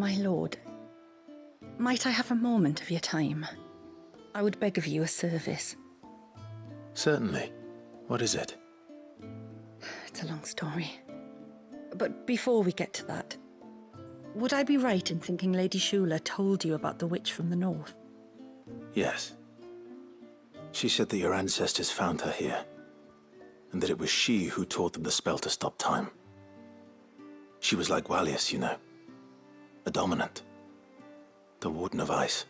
My lord, might I have a moment of your time? I would beg of you a service. Certainly. What is it? It's a long story. But before we get to that, would I be right in thinking Lady Shula told you about the witch from the north? Yes. She said that your ancestors found her here, and that it was she who taught them the spell to stop time. She was like Wallius, you know. A dominant. The Warden of Ice.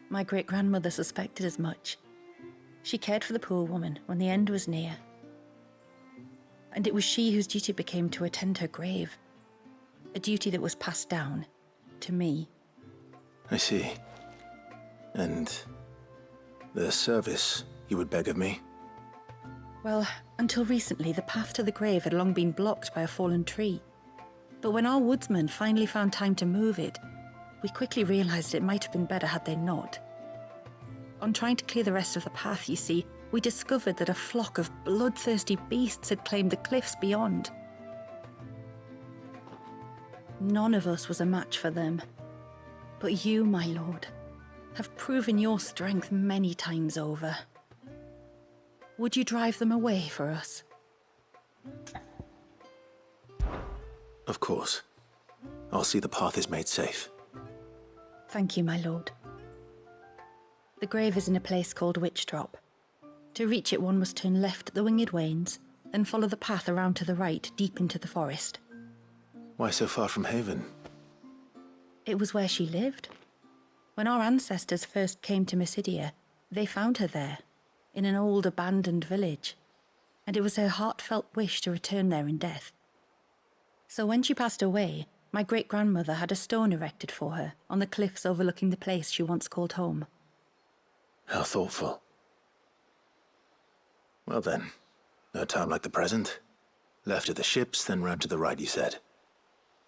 My great-grandmother suspected as much. She cared for the poor woman when the end was near. And it was she whose duty it became to attend her grave. A duty that was passed down to me. I see. And the service you would beg of me? Well, until recently, the path to the grave had long been blocked by a fallen tree. But when our woodsmen finally found time to move it, we quickly realized it might have been better had they not. On trying to clear the rest of the path, you see, we discovered that a flock of bloodthirsty beasts had claimed the cliffs beyond. None of us was a match for them. But you, my lord, have proven your strength many times over. Would you drive them away for us? Of course. I'll see the path is made safe. Thank you, my lord. The grave is in a place called Witch Drop. To reach it, one must turn left at the Winged Wains, then follow the path around to the right, deep into the forest. Why so far from Haven? It was where she lived. When our ancestors first came to Mysidia, they found her there, in an old abandoned village, and it was her heartfelt wish to return there in death. So when she passed away, my great-grandmother had a stone erected for her on the cliffs overlooking the place she once called home. How thoughtful. Well then, no time like the present. Left at the ships, then round to the right, you said.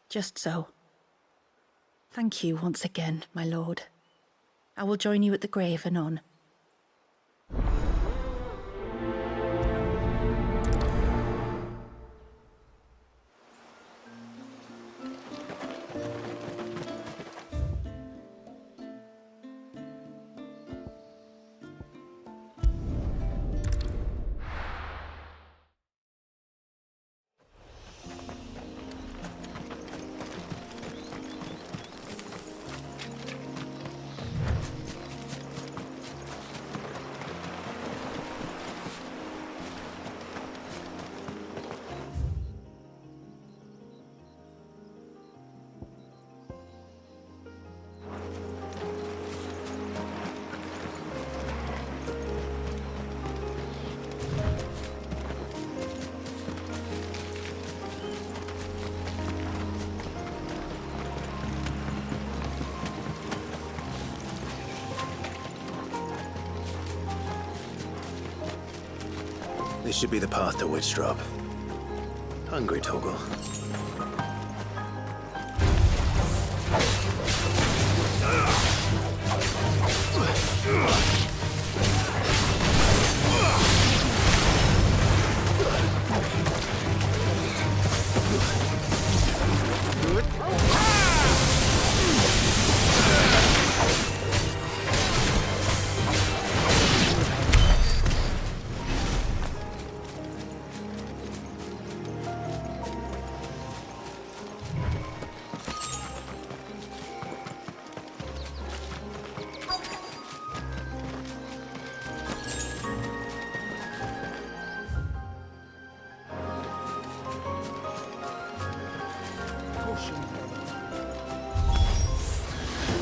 Just so. Thank you once again, my lord. I will join you at the grave anon. This should be the path to Witch Drop. Hungry, Toggle.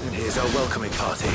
And here's our welcoming party.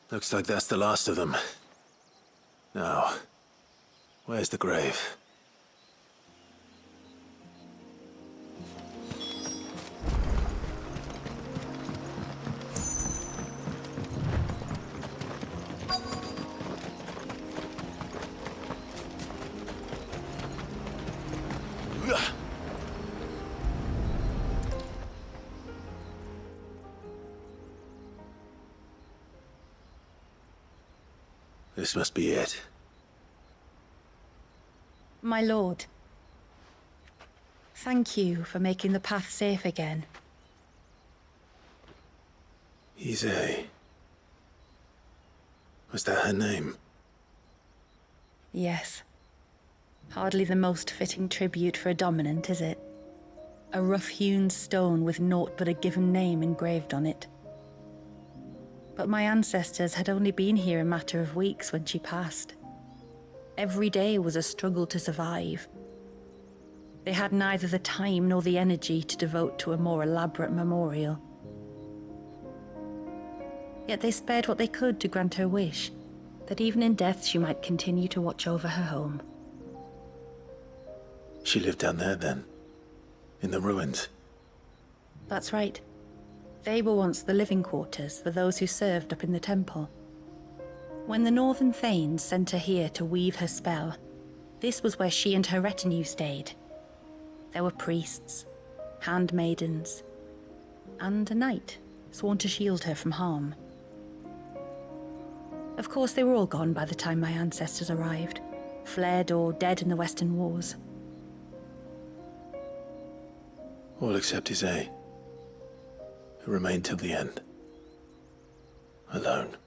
Looks like that's the last of them. Now, where's the grave? This must be it. My lord, thank you for making the path safe again. Ise. Was that her name? Yes. Hardly the most fitting tribute for a dominant, is it? A rough-hewn stone with naught but a given name engraved on it. But my ancestors had only been here a matter of weeks when she passed. Every day was a struggle to survive. They had neither the time nor the energy to devote to a more elaborate memorial. Yet they spared what they could to grant her wish, that even in death she might continue to watch over her home. She lived down there then? In the ruins? That's right. They were once the living quarters for those who served up in the temple. When the Northern Thanes sent her here to weave her spell, this was where she and her retinue stayed. There were priests, handmaidens, and a knight sworn to shield her from harm. Of course, they were all gone by the time my ancestors arrived, fled or dead in the Western Wars. All except Ise, who remained till the end. Alone.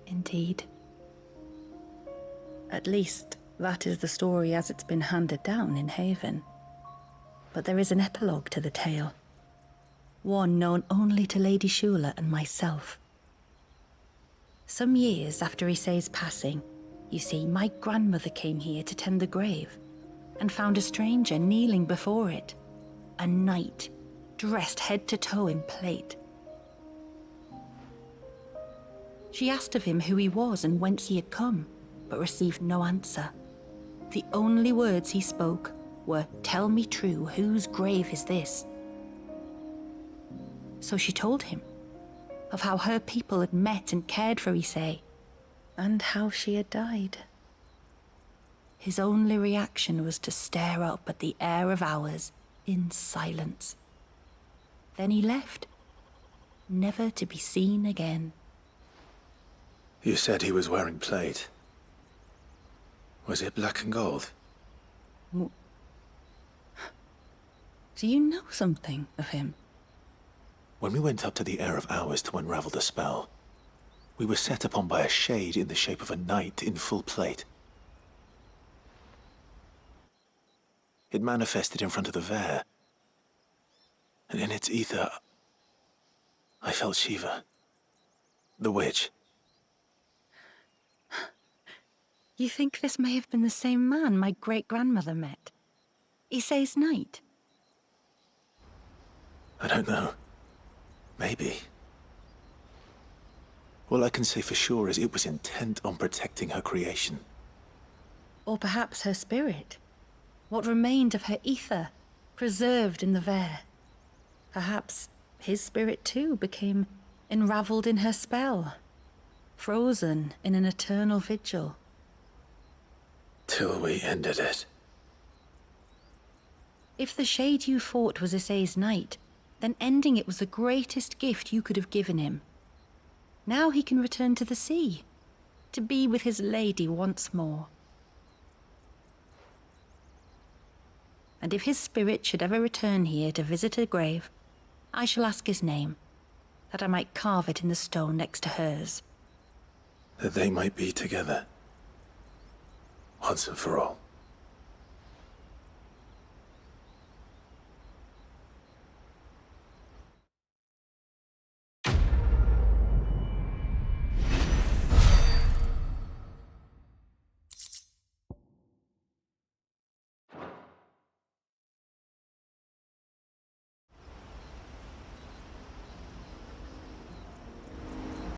Indeed. At least, that is the story as it's been handed down in Haven. But there is an epilogue to the tale. One known only to Lady Shula and myself. Some years after Ise's passing, you see, my grandmother came here to tend the grave, and found a stranger kneeling before it. A knight, dressed head to toe in plate. She asked of him who he was and whence he had come, but received no answer. The only words he spoke were, "Tell me true, whose grave is this?" So she told him of how her people had met and cared for Ise, and how she had died. His only reaction was to stare up at the air of hours in silence. Then he left, never to be seen again. You said he was wearing plate. Was it black and gold? Do you know something of him? When we went up to the Air of Hours to unravel the spell, we were set upon by a shade in the shape of a knight in full plate. It manifested in front of the Vare, and in its ether, I felt Shiva, the witch. You think this may have been the same man my great-grandmother met? Ise's knight? I don't know. Maybe. All I can say for sure is it was intent on protecting her creation. Or perhaps her spirit? What remained of her ether, preserved in the Vare? Perhaps his spirit too became enraveled in her spell, frozen in an eternal vigil. Till we ended it. If the shade you fought was Ise's knight, then ending it was the greatest gift you could have given him. Now he can return to the sea, to be with his lady once more. And if his spirit should ever return here to visit her grave, I shall ask his name, that I might carve it in the stone next to hers. That they might be together. Once and for all.